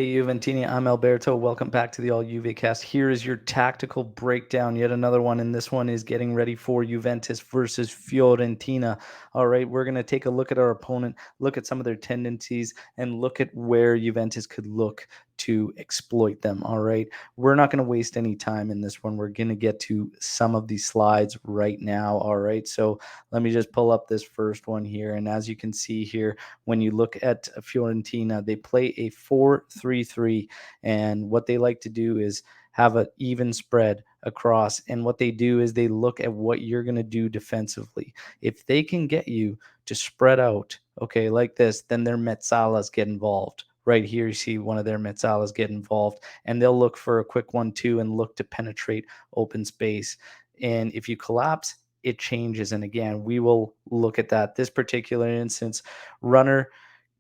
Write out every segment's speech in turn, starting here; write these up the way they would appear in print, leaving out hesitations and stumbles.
Hey Juventini, I'm Alberto. Welcome back to the All Juve cast. Here is your tactical breakdown. Yet another one, and this one is getting ready for Juventus versus Fiorentina. All right, we're going to take a look at our opponent, look at some of their tendencies, and look at where Juventus could look to exploit them. All right, we're not going to waste any time in this one. We're going to get to some of these slides right now. All right, so let me just pull up this first one here. And as you can see here, when you look at Fiorentina, they play a 4-3-3, and what they like to do is have an even spread across. And what they do is they look at what you're going to do defensively. If they can get you to spread out, okay, like this, then their Metsalas get involved. Right here, you see one of their Metsalas get involved, and they'll look for a quick 1-2 and look to penetrate open space. And if you collapse, it changes. And again, we will look at that. This particular instance, runner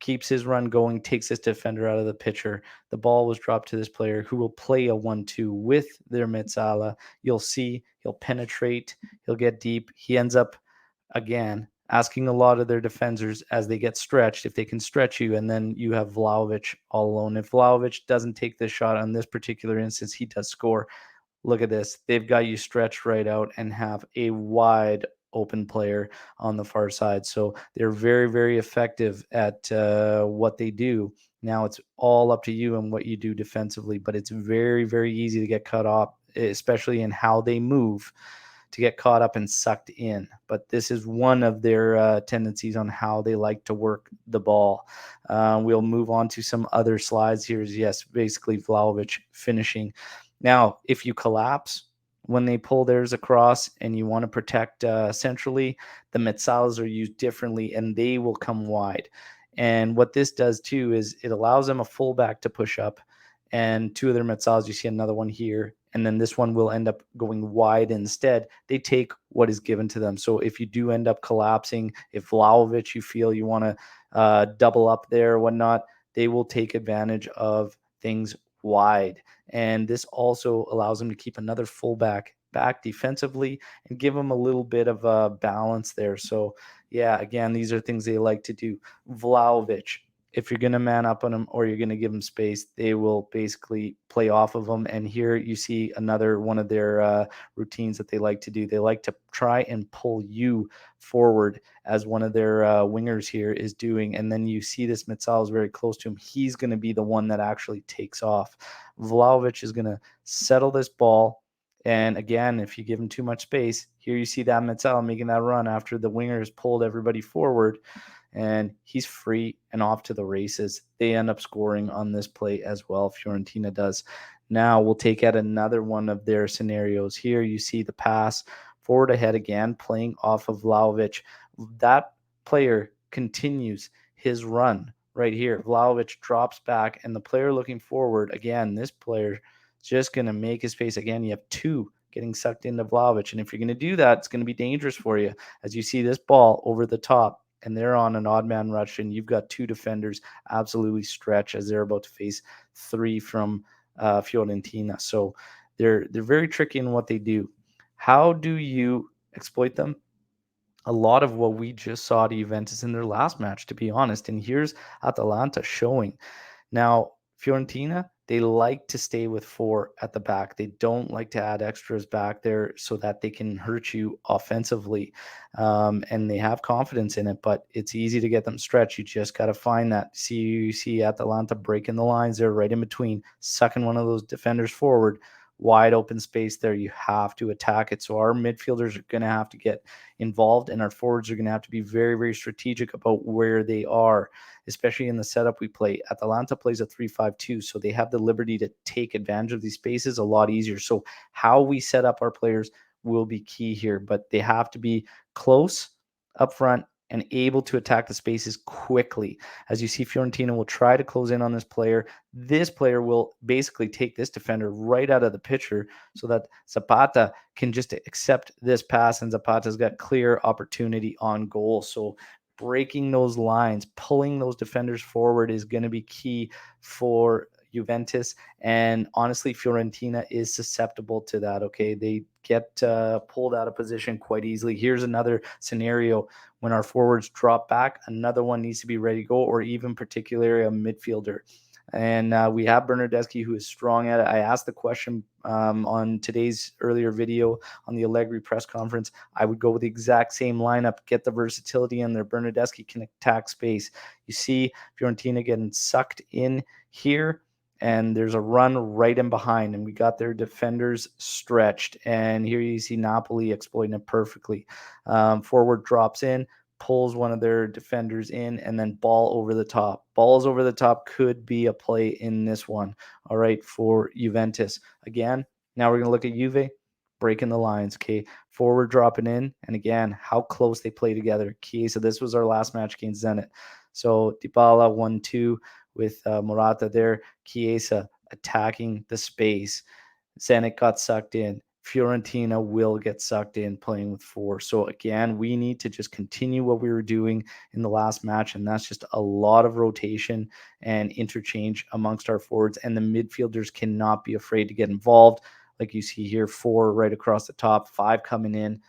keeps his run going, takes his defender out of the picture. The ball was dropped to this player who will play a 1-2 with their Metzala. You'll see he'll penetrate, he'll get deep. He ends up, again, asking a lot of their defenders as they get stretched, if they can stretch you, and then you have Vlahovic all alone. If Vlahovic doesn't take this shot on this particular instance, he does score. Look at this. They've got you stretched right out and have a wide open player on the far side. So they're very, very effective at what they do. Now it's all up to you and what you do defensively, but it's very, very easy to get cut off, especially in how they move, to get caught up and sucked in. But this is one of their tendencies on how they like to work the ball. We'll move on to some other slides here. Yes, basically Vlahovic finishing. Now, if you collapse when they pull theirs across and you want to protect centrally, the Metsalas are used differently and they will come wide. And what this does too is it allows them a fullback to push up, and two of their Metsalas, you see another one here, and then this one will end up going wide instead. They take what is given to them. So if you do end up collapsing, if Vlahovic, you feel you want to double up there or whatnot, they will take advantage of things wide. And this also allows them to keep another fullback back defensively and give them a little bit of a balance there. So, yeah, again, these are things they like to do. Vlahovic, if you're going to man up on them or you're going to give them space, they will basically play off of them. And here you see another one of their routines that they like to do. They like to try and pull you forward, as one of their wingers here is doing. And then you see this Metzal is very close to him. He's going to be the one that actually takes off. Vlahovic is going to settle this ball. And again, if you give him too much space, here you see that Metzal making that run after the winger has pulled everybody forward, and he's free and off to the races. They end up scoring on this play as well. Fiorentina does. Now we'll take out another one of their scenarios. Here you see the pass forward ahead again, playing off of Vlahovic. That player continues his run right here. Vlahovic drops back, and the player looking forward, again, this player is just going to make his pace. Again, you have two getting sucked into Vlahovic, and if you're going to do that, it's going to be dangerous for you. As you see this ball over the top, and they're on an odd man rush, and you've got two defenders absolutely stretched as they're about to face three from Fiorentina. So they're very tricky in what they do. How do you exploit them? A lot of what we just saw to Juventus in their last match, to be honest. And here's Atalanta showing. Now, Fiorentina, they like to stay with four at the back. They don't like to add extras back there so that they can hurt you offensively. And they have confidence in it, but it's easy to get them stretched. You just got to find that. You see Atalanta breaking the lines there right in between, sucking one of those defenders forward. Wide open space there. You have to attack it. So our midfielders are going to have to get involved, and our forwards are going to have to be very, very strategic about where they are, especially in the setup we play. Atalanta plays a 3-5-2, so they have the liberty to take advantage of these spaces a lot easier. So how we set up our players will be key here, but they have to be close up front and able to attack the spaces quickly. As you see, Fiorentina will try to close in on this player. This player will basically take this defender right out of the picture so that Zapata can just accept this pass, and Zapata's got clear opportunity on goal. So breaking those lines, pulling those defenders forward is going to be key for Juventus. And honestly, Fiorentina is susceptible to that. Okay, they get pulled out of position quite easily. Here's another scenario when our forwards drop back. Another one needs to be ready to go, or even particularly a midfielder. And we have Bernardeschi, who is strong at it. I asked the question on today's earlier video on the Allegri press conference. I would go with the exact same lineup, get the versatility in there. Bernardeschi can attack space. You see Fiorentina getting sucked in here, and there's a run right in behind, and we got their defenders stretched. And here you see Napoli exploiting it perfectly. Forward drops in, pulls one of their defenders in, and then ball over the top. Balls over the top could be a play in this one. All right, for Juventus. Again, now we're going to look at Juve breaking the lines. Okay, forward dropping in, and again, how close they play together. Chiesa, this was our last match against Zenit. So Dybala 1-2 with Morata there. Chiesa attacking the space. Zenit got sucked in. Fiorentina will get sucked in playing with four. So again, we need to just continue what we were doing in the last match, and that's just a lot of rotation and interchange amongst our forwards. And the midfielders cannot be afraid to get involved. Like you see here, four right across the top, five coming in.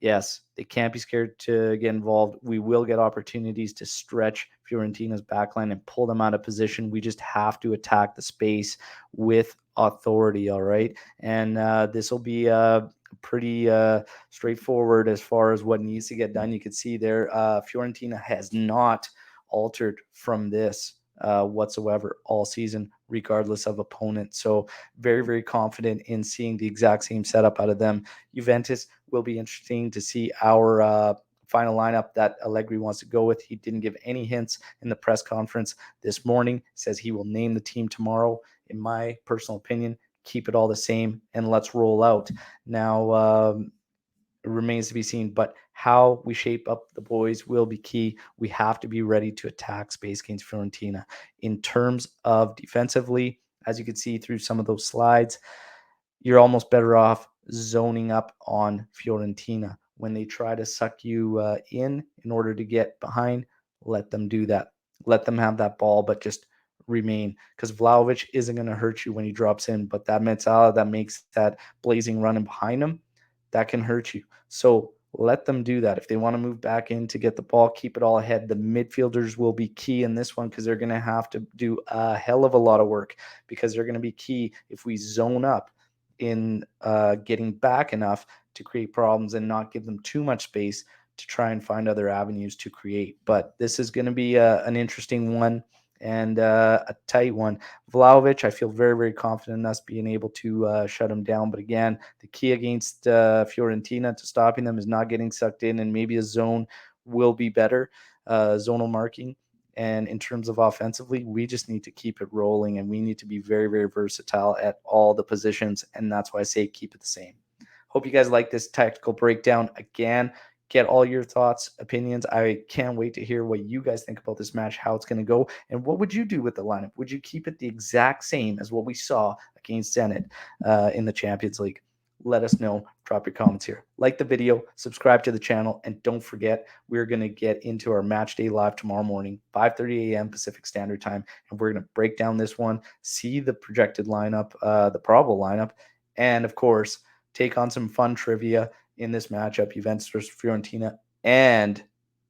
Yes, they can't be scared to get involved. We will get opportunities to stretch Fiorentina's backline and pull them out of position. We just have to attack the space with authority, all right? And this will be pretty straightforward as far as what needs to get done. You can see there, Fiorentina has not altered from this whatsoever all season, regardless of opponent. So very, very confident in seeing the exact same setup out of them. Juventus will be interesting to see our final lineup that Allegri wants to go with. He didn't give any hints in the press conference this morning. Says he will name the team tomorrow. In my personal opinion, keep it all the same and let's roll out. Now, it remains to be seen, but how we shape up the boys will be key. We have to be ready to attack space against Fiorentina. In terms of defensively, as you can see through some of those slides, you're almost better off zoning up on Fiorentina. When they try to suck you in order to get behind, let them do that. Let them have that ball, but just remain, because Vlahovic isn't going to hurt you when he drops in, but that Metzala that makes that blazing run in behind him, that can hurt you. So let them do that. If they want to move back in to get the ball, keep it all ahead. The midfielders will be key in this one because they're going to have to do a hell of a lot of work, because they're going to be key if we zone up in getting back enough to create problems and not give them too much space to try and find other avenues to create. But this is going to be an interesting one and a tight one. Vlahovic, I feel very, very confident in us being able to shut him down. But again, the key against Fiorentina to stopping them is not getting sucked in, and maybe a zone will be better, zonal marking. And in terms of offensively, we just need to keep it rolling, and we need to be very, very versatile at all the positions. And that's why I say keep it the same. Hope you guys like this tactical breakdown. Again, get all your thoughts, opinions. I can't wait to hear what you guys think about this match, how it's going to go, and what would you do with the lineup? Would you keep it the exact same as what we saw against Zenit in the Champions League? Let us know. Drop your comments here. Like the video, subscribe to the channel, and don't forget, we're going to get into our match day live tomorrow morning, 5:30 a.m. Pacific Standard Time, and we're going to break down this one, see the projected lineup, the probable lineup, and of course, take on some fun trivia in this matchup, Juventus versus Fiorentina, and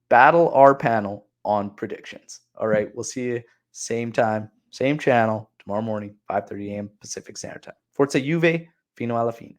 battle our panel on predictions. All right, we'll see you same time, same channel tomorrow morning, 5:30 a.m. Pacific Standard Time. Forza Juve, fino alla fine.